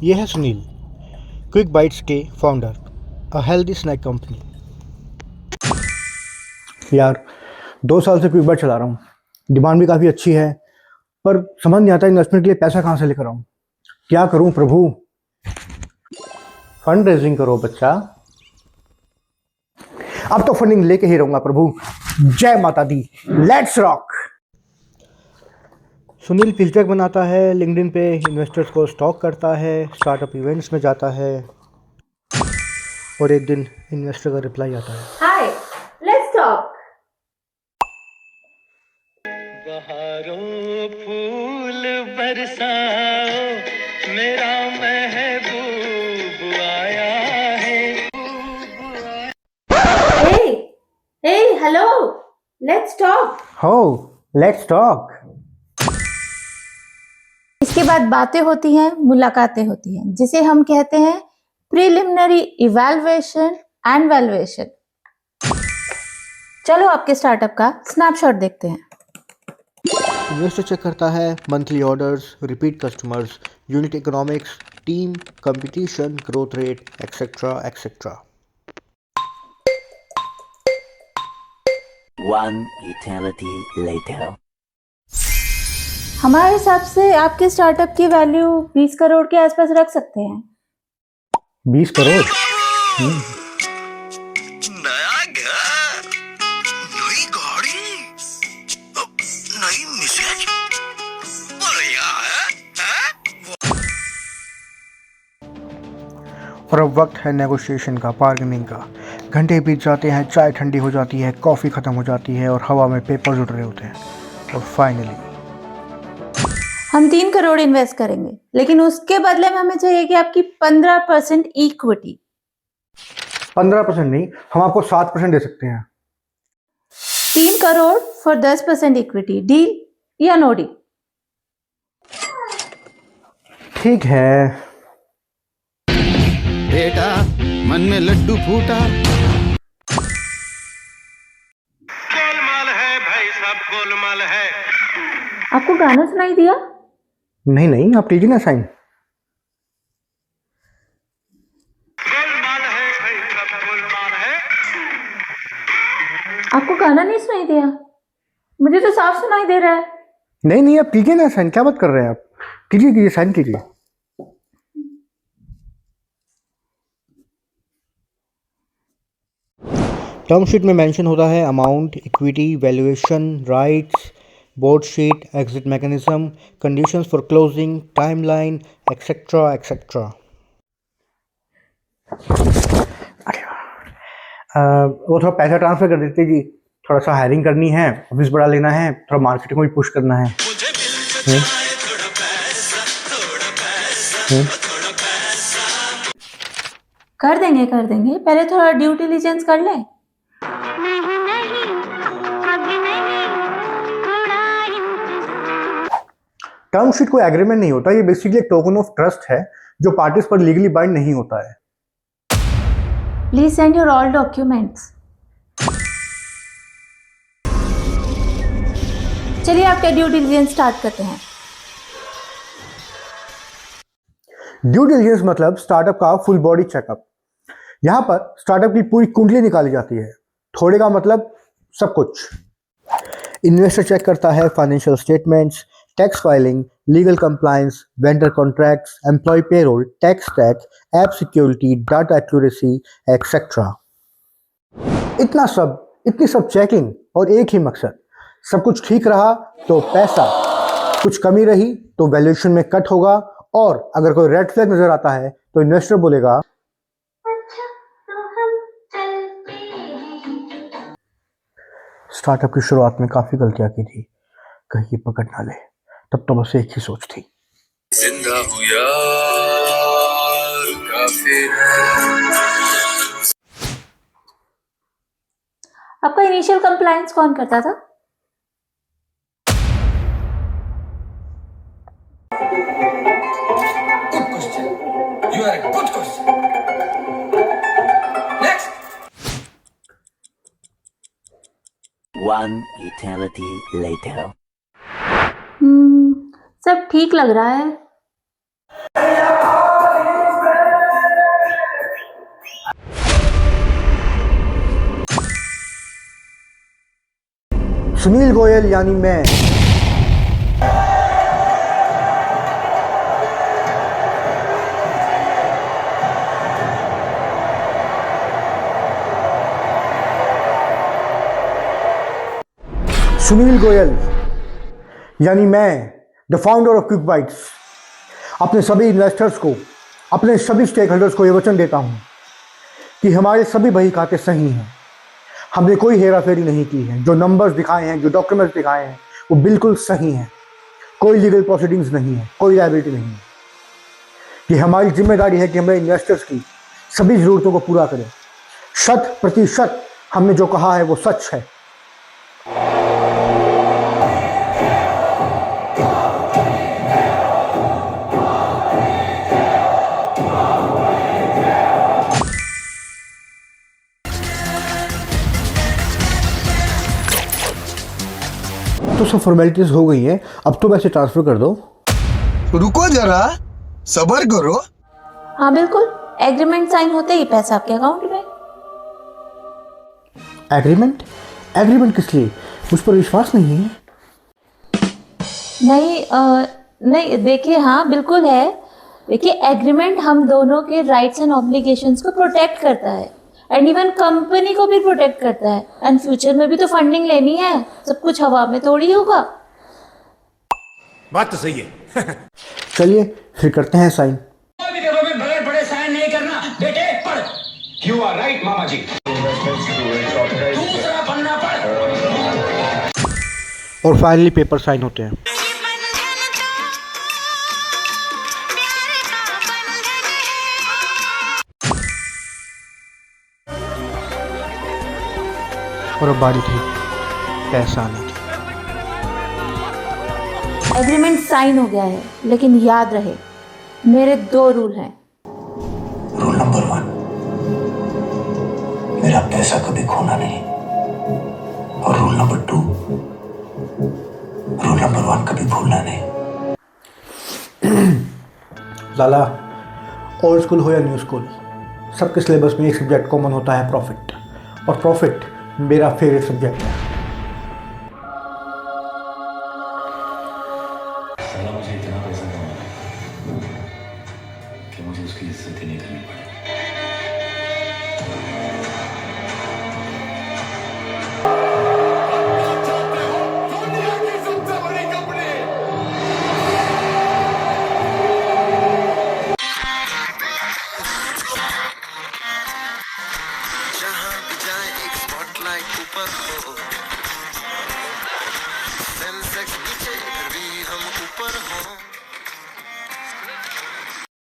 ये है Sunil, quick bites के founder, a healthy snack company. यार 2 साल से क्विक बाइट चला रहा हूँ। डिमांड भी काफ़ी अच्छी है, पर समझ नहीं आता इन्वेस्टमेंट के लिए पैसा कहाँ से लेकर आऊँ। क्या करूँ प्रभु? फंड रेजिंग करो बच्चा। अब तो फंडिंग लेके ही रहूंगा प्रभु। जय माता दी। Let's rock. सुनील पिचडेक बनाता है, लिंक्डइन पे इन्वेस्टर्स को स्टॉक करता है, स्टार्टअप इवेंट्स में जाता है और एक दिन इन्वेस्टर का रिप्लाई आता है, हाय, लेट्स टॉक। बहारों फूल बरसाओ, मेरा महबूब आया है। हे हेलो, लेट्स टॉक। हो लेट्स टॉक। इसके बाद बातें होती हैं, मुलाकातें होती हैं, जिसे हम कहते हैं प्रिलिमिनरी इवैल्यूएशन एंड वैल्यूएशन। चलो आपके स्टार्टअप का स्नैपशॉट देखते हैं। इन्वेस्टर चेक करता है monthly orders, repeat customers, unit economics, team, competition, growth rate, etcetera etcetera. One eternity later. हमारे हिसाब से आपके स्टार्टअप की वैल्यू 20 करोड़ के आसपास रख सकते हैं। 20 करोड़? नया घर, नई गाड़ी, नई मिसेज, बढ़िया है? और अब वक्त है नेगोशिएशन का, बार्गेनिंग का। घंटे बीत जाते हैं, चाय ठंडी हो जाती है, कॉफ़ी ख़त्म हो जाती है और हवा में पेपर्स उड़ रहे होते हैं। और फाइनली हम 3 करोड़ इन्वेस्ट करेंगे, लेकिन उसके बदले में हमें चाहिए कि आपकी 15% इक्विटी। 15% नहीं, हम आपको 7% दे सकते हैं। 3 करोड़ फॉर 10% इक्विटी, डील या नो डील? ठीक है। बेटा मन में लड्डू फूटा। गोलमाल है भाई साहब, गोलमाल है। आपको गाना सुनाई दिया? नहीं नहीं, आप कीजिए ना साइन। गोलमाल है भाई साहब, गोलमाल है। आपको गाना नहीं सुनाई दिया? मुझे तो साफ सुनाई दे रहा है। नहीं नहीं, आप कीजिए ना साइन। क्या बात कर रहे हैं आप? कीजिए कीजिए, साइन कीजिए। टर्म शीट में मेंशन होता है amount, equity, valuation, rights, board sheet, exit mechanism, conditions for closing, timeline, etcetera etcetera. वो थोड़ा पैसा ट्रांसफर कर देते जी। थोड़ा सा हायरिंग करनी है, ऑफिस बड़ा लेना है, थोड़ा मार्केटिंग को भी पुश करना है। मुझे मिल जाए थोड़ा पैसा, थोड़ा पैसा, थोड़ा पैसा। कर देंगे, पहले थोड़ा ड्यू डिलिजेंस कर ले। टर्म शीट कोई एग्रीमेंट नहीं होता, ये बेसिकली एक टोकन ऑफ ट्रस्ट है जो पार्टीज पर लीगली बाइंड नहीं होता है। Please send your all documents. चलिए आपका ड्यू डिलिजेंस स्टार्ट करते हैं। ड्यू डिलिजेंस मतलब स्टार्टअप का फुल बॉडी चेकअप। यहां पर स्टार्टअप की पूरी कुंडली निकाली जाती है। थोड़े का मतलब सब कुछ। इन्वेस्टर चेक करता है financial statements, tax filing, legal compliance, vendor contracts, employ payroll, tax stack, app security, data accuracy, etcetera. इतनी सब चेकिंग और एक ही मकसद। सब कुछ ठीक रहा तो पैसा, कुछ कमी रही तो वैल्यूएशन में कट होगा, और अगर कोई रेड फ्लैग नजर आता है तो इन्वेस्टर बोलेगा स्टार्टअप की शुरुआत में काफी गलतियां की थी, कहीं ये पकड़ ना ले। तब तो बस एक ही सोच थी, जिंदा हूँ यार, काफी आपका इनिशियल कंप्लायंस कौन करता था? Good question. You are a good question. Next. One eternity later. सब ठीक लग रहा है। सुनील गोयल यानी मैं, सुनील गोयल यानी मैं, the founder of quick bytes, अपने सभी इन्वेस्टर्स को, अपने सभी स्टेक होल्डर्स को ये वचन देता हूँ कि हमारे सभी बही खाते सही हैं। हमने कोई हेरा फेरी नहीं की है। जो नंबर्स दिखाए हैं, जो डॉक्यूमेंट्स दिखाए हैं, वो बिल्कुल सही हैं। कोई लीगल प्रोसीडिंग्स नहीं है, कोई लायबिलिटी नहीं है। ये हमारी जिम्मेदारी है कि हमें इन्वेस्टर्स की सभी ज़रूरतों को पूरा करें। 100% हमने जो कहा है वो सच है। तो सब फॉर्मेलिटीज हो गई हैं, अब तो वैसे ट्रांसफर कर दो। रुको जरा, सबर करो। हाँ बिल्कुल, एग्रीमेंट साइन होते ही पैसा आपके अकाउंट में। एग्रीमेंट? एग्रीमेंट किस लिए? मुझ पर विश्वास नहीं है। नहीं देखिए, हाँ बिल्कुल है। देखिए, एग्रीमेंट हम दोनों के राइट्स एंड ऑब्लिगेशंस को प्रोटेक्ट करता है, एंड इवन कंपनी को भी प्रोटेक्ट करता है। एंड फ्यूचर में भी तो फंडिंग लेनी है, सब कुछ हवा में थोड़ी होगा। बात तो सही है। चलिए फिर करते हैं साइन। भी करो में बगैर बड़े साइन नहीं करना बेटे, पढ़। यू आर राइट मामा जी। दूसरा पन्ना पढ़। और फाइनली पेपर साइन होते हैं। और अब बारी थी पैसा आने की। एग्रीमेंट साइन हो गया है, लेकिन याद रहे मेरे 2 रूल हैं। रूल नंबर 1, मेरा पैसा कभी खोना नहीं। और रूल नंबर 2, रूल नंबर 1 कभी भूलना नहीं। लाला, ओल्ड स्कूल हो या न्यू स्कूल, सबके सिलेबस में एक सब्जेक्ट कॉमन होता है, प्रॉफिट। और प्रॉफिट मेरा फेवरेट सब्जेक्ट है। साला मुझे इतना पैसा कमाना है कि मुझे उसकी इज्जत ही नहीं करनी पड़े। जहाँ भी जाए एक स्पॉटलाइट ऊपर हो, सेंसेक्स